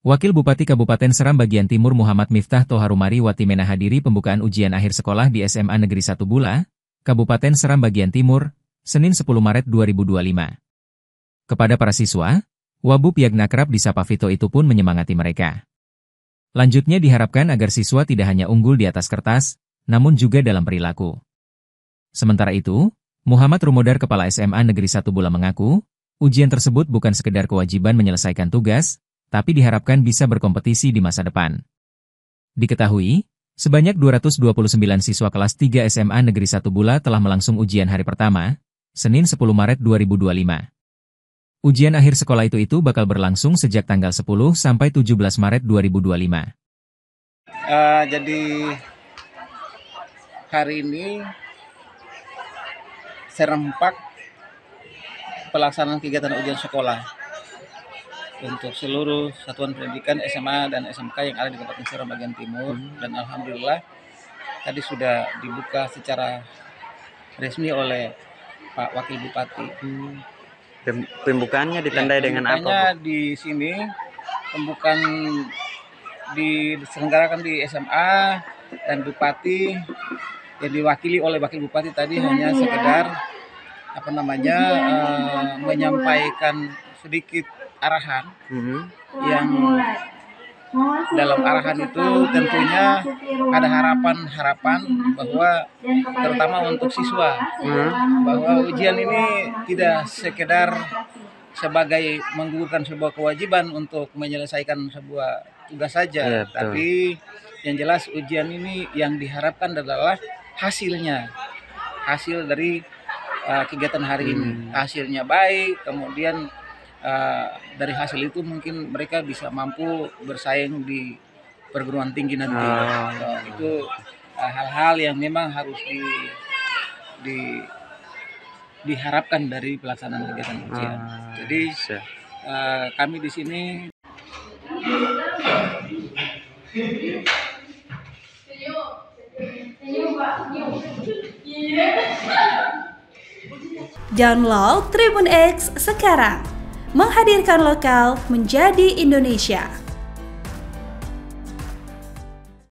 Wakil Bupati Kabupaten Seram Bagian Timur Muhammad Miftah Toharumari Watimena hadiri pembukaan ujian akhir sekolah di SMA Negeri 1 Bula, Kabupaten Seram Bagian Timur, Senin 10 Maret 2025. Kepada para siswa, Wabub Yagnakrab disapa Vito itu pun menyemangati mereka. Lanjutnya diharapkan agar siswa tidak hanya unggul di atas kertas, namun juga dalam perilaku. Sementara itu, Muhammad Rumodar Kepala SMA Negeri 1 Bula mengaku, ujian tersebut bukan sekedar kewajiban menyelesaikan tugas, tapi diharapkan bisa berkompetisi di masa depan. Diketahui, sebanyak 229 siswa kelas 3 SMA Negeri 1 Bula telah melangsung ujian hari pertama, Senin 10 Maret 2025. Ujian akhir sekolah itu bakal berlangsung sejak tanggal 10 sampai 17 Maret 2025. Jadi hari ini serempak pelaksanaan kegiatan ujian sekolah untuk seluruh satuan pendidikan SMA dan SMK yang ada di Kabupaten Seram Bagian Timur, dan alhamdulillah tadi sudah dibuka secara resmi oleh Pak Wakil Bupati. Pembukaannya ditandai dengan apa, Bu? Di sini pembukaan diselenggarakan di SMA dan Bupati yang diwakili oleh Wakil Bupati tadi hanya sekedar menyampaikan sedikit arahan yang dalam arahan itu tentunya ada harapan bahwa terutama untuk siswa bahwa ujian ini tidak sekedar sebagai menggugurkan sebuah kewajiban untuk menyelesaikan sebuah tugas saja, tapi yang jelas ujian ini yang diharapkan adalah hasil dari kegiatan hari ini. Hasilnya baik, kemudian dari hasil itu mungkin mereka bisa mampu bersaing di perguruan tinggi nanti. Itu hal-hal yang memang harus diharapkan dari pelaksanaan kegiatan ujian. Jadi kami di sini download Tribun X sekarang, menghadirkan lokal menjadi Indonesia.